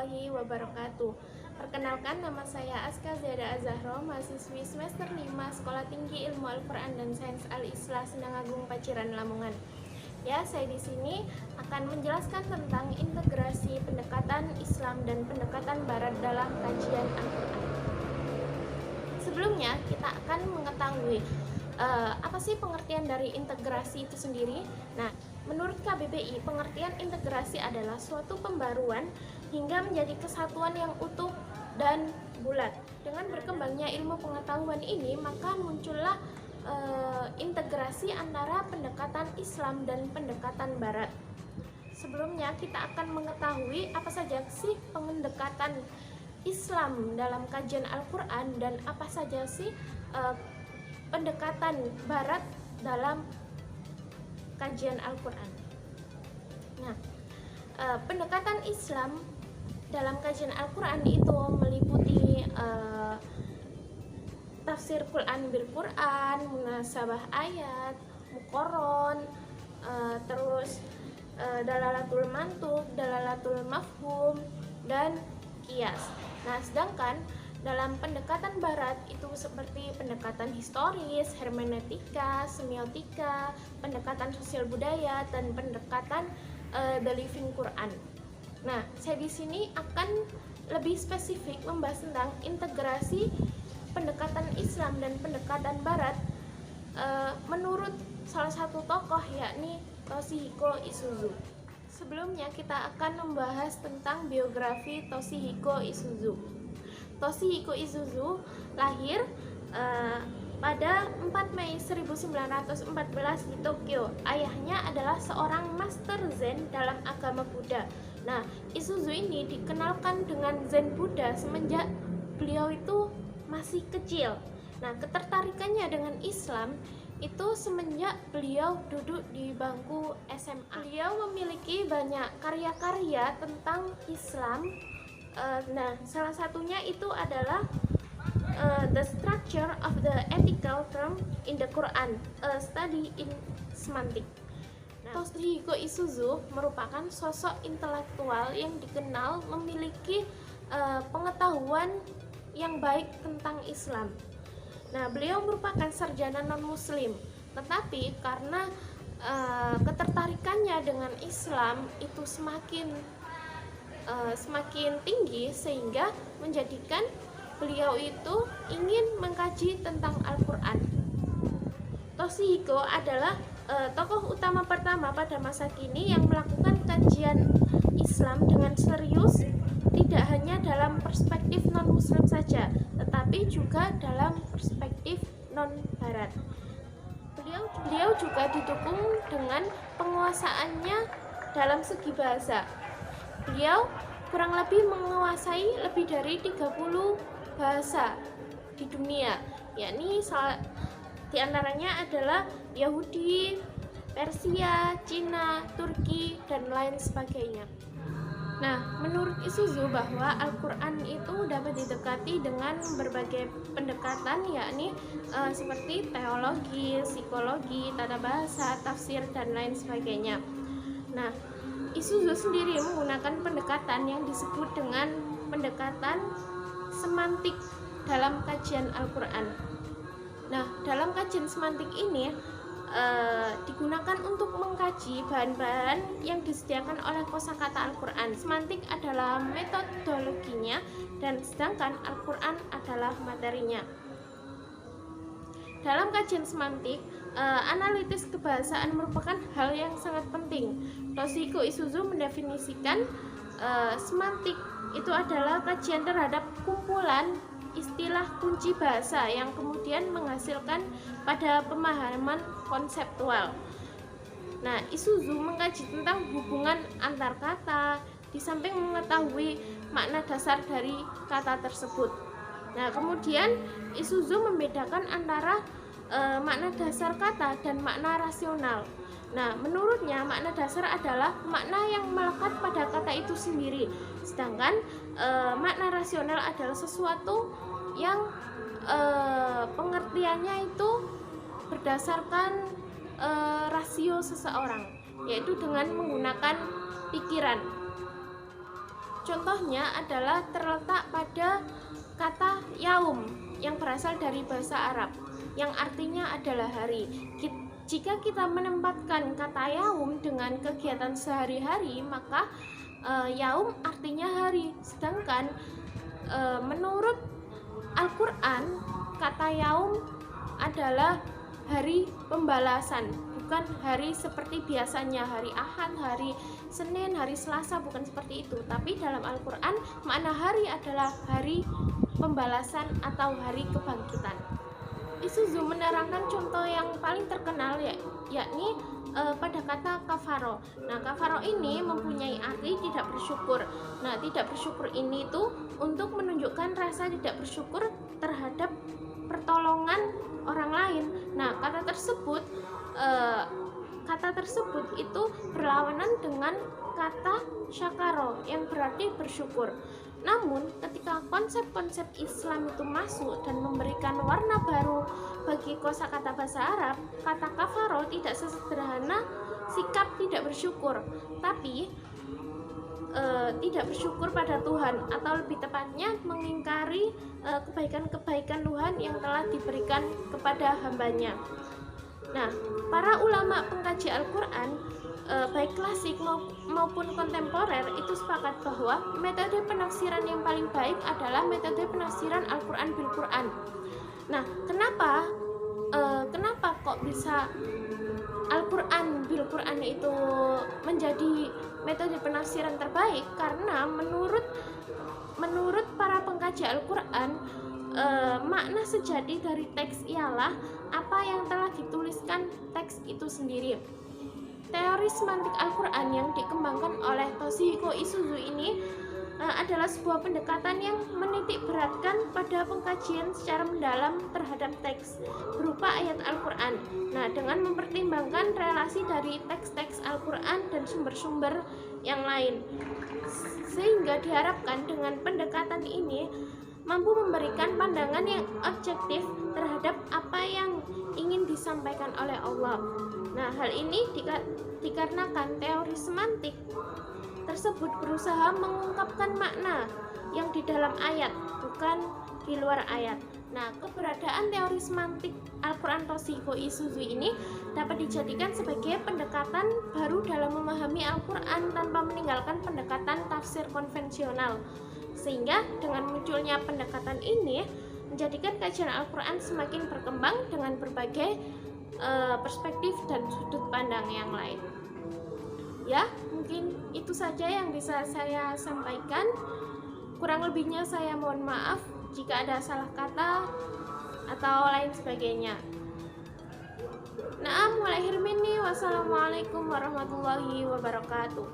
warahmatullahi wabarakatuh. Perkenalkan, nama saya Aska Zada Azahro, mahasiswi semester 5 Sekolah Tinggi Ilmu Al-Quran dan Sains Al-Islah Sinangagung Paciran Lamongan. Ya, saya di sini akan menjelaskan tentang integrasi pendekatan Islam dan pendekatan Barat dalam kajian Al-Quran. Sebelumnya, kita akan mengetahui apa sih pengertian dari integrasi itu sendiri. Nah, menurut KBBI, pengertian integrasi adalah suatu pembaruan hingga menjadi kesatuan yang utuh dan bulat. Dengan berkembangnya ilmu pengetahuan ini, maka muncullah integrasi antara pendekatan Islam dan pendekatan Barat. Sebelumnya, kita akan mengetahui apa saja sih pendekatan Islam dalam kajian Al-Quran dan apa saja sih pendekatan Barat dalam kajian Al-Quran. Nah, pendekatan Islam dalam kajian Al-Quran itu meliputi tafsir Quran bil Quran, munasabah ayat, muqarron, terus dalalatul mantuk, dalalatul mafhum, dan qiyas. Nah, sedangkan dalam pendekatan Barat itu seperti pendekatan historis, hermeneutika, semiotika, pendekatan sosial budaya, dan pendekatan the living Quran. Nah, saya di sini akan lebih spesifik membahas tentang integrasi pendekatan Islam dan pendekatan Barat menurut salah satu tokoh, yakni Toshihiko Isuzu. Sebelumnya kita akan membahas tentang biografi Toshihiko Isuzu. Toshihiko Isuzu lahir pada 4 Mei 1914 di Tokyo. Ayahnya adalah seorang master Zen dalam agama Buddha. Nah, Isuzu ini dikenalkan dengan Zen Buddha semenjak beliau itu masih kecil. Nah, ketertarikannya dengan Islam itu semenjak beliau duduk di bangku SMA. Beliau memiliki banyak karya-karya tentang Islam. Nah, salah satunya itu adalah The Structure of the Ethical Term in the Quran, a Study in Semantic. Toshihiko Isuzu merupakan sosok intelektual yang dikenal memiliki pengetahuan yang baik tentang Islam. Nah, beliau merupakan sarjana non-muslim, tetapi karena ketertarikannya dengan Islam itu semakin tinggi, sehingga menjadikan beliau itu ingin mengkaji tentang Al-Quran. Toshihiko adalah tokoh utama pertama pada masa kini yang melakukan kajian Islam dengan serius, tidak hanya dalam perspektif non-muslim saja, tetapi juga dalam perspektif non-barat. Beliau juga didukung dengan penguasaannya dalam segi bahasa. Beliau kurang lebih menguasai lebih dari 30 bahasa di dunia, yakni di antaranya adalah Yahudi, Persia, Cina, Turki, dan lain sebagainya. Nah, menurut Isuzu bahwa Al-Quran itu dapat didekati dengan berbagai pendekatan, yakni seperti teologi, psikologi, tata bahasa, tafsir, dan lain sebagainya. Nah, Isuzu sendiri menggunakan pendekatan yang disebut dengan pendekatan semantik dalam kajian Al-Quran. Nah, dalam kajian semantik ini digunakan untuk mengkaji bahan-bahan yang disediakan oleh kosakata Al-Quran. Semantik adalah metodologinya, dan sedangkan Al-Quran adalah materinya. Dalam kajian semantik, analitis kebahasaan merupakan hal yang sangat penting. Toshihiko Isuzu mendefinisikan semantik itu adalah kajian terhadap kumpulan istilah kunci bahasa yang kemudian menghasilkan pada pemahaman konseptual. Nah, Isuzu mengkaji tentang hubungan antar kata, di samping mengetahui makna dasar dari kata tersebut. Nah, kemudian Isuzu membedakan antara makna dasar kata dan makna rasional. Nah, menurutnya makna dasar adalah makna yang melekat pada kata itu sendiri, sedangkan makna rasional adalah sesuatu yang pengertiannya itu berdasarkan rasio seseorang, yaitu dengan menggunakan pikiran. Contohnya adalah terletak pada kata yaum yang berasal dari bahasa Arab yang artinya adalah hari. Jika kita menempatkan kata yaum dengan kegiatan sehari-hari, maka yaum artinya hari. Sedangkan menurut Al-Quran, kata yaum adalah hari pembalasan, bukan hari seperti biasanya, hari Ahad, hari Senin, hari Selasa, bukan seperti itu. Tapi dalam Al-Quran, makna hari adalah hari pembalasan atau hari kebangkitan. Isuzu menerangkan contoh yang paling terkenal yakni pada kata kafaro. Nah, kafaro ini mempunyai arti tidak bersyukur. Nah, tidak bersyukur ini tuh untuk menunjukkan rasa tidak bersyukur terhadap pertolongan orang lain. Nah, kata tersebut itu berlawanan dengan kata syakaro yang berarti bersyukur. Namun, ketika konsep-konsep Islam itu masuk dan memberikan warna baru bagi kosakata bahasa Arab, kata kafaro tidak sesederhana sikap tidak bersyukur, tapi tidak bersyukur pada Tuhan, atau lebih tepatnya mengingkari kebaikan-kebaikan Tuhan yang telah diberikan kepada hambanya. Nah, para ulama pengkaji Al-Quran baik klasik maupun kontemporer itu sepakat bahwa metode penafsiran yang paling baik adalah metode penafsiran Al-Quran bil Quran. Nah, kenapa kok bisa Al-Quran bil Quran itu menjadi metode penafsiran terbaik? Karena menurut para pengkaji Al-Quran, makna sejati dari teks ialah apa yang telah dituliskan teks itu sendiri. Teori semantik Al-Quran yang dikembangkan oleh Toshihiko Isuzu ini adalah sebuah pendekatan yang menitik beratkan pada pengkajian secara mendalam terhadap teks berupa ayat Al-Quran. Nah, dengan mempertimbangkan relasi dari teks-teks Al-Quran dan sumber-sumber yang lain, sehingga diharapkan dengan pendekatan ini mampu memberikan pandangan yang objektif terhadap apa yang ingin disampaikan oleh Allah. Nah, hal ini dikarenakan teori semantik tersebut berusaha mengungkapkan makna yang di dalam ayat, bukan di luar ayat. Nah, keberadaan teori semantik Al-Quran Toshihiko Isuzu ini dapat dijadikan sebagai pendekatan baru dalam memahami Al-Quran tanpa meninggalkan pendekatan tafsir konvensional. Sehingga dengan munculnya pendekatan ini menjadikan kajian Al-Quran semakin berkembang dengan berbagai perspektif dan sudut pandang yang lain. Ya, mungkin itu saja yang bisa saya sampaikan. Kurang lebihnya saya mohon maaf jika ada salah kata atau lain sebagainya. Naam, mulai hirmini. Wassalamualaikum warahmatullahi wabarakatuh.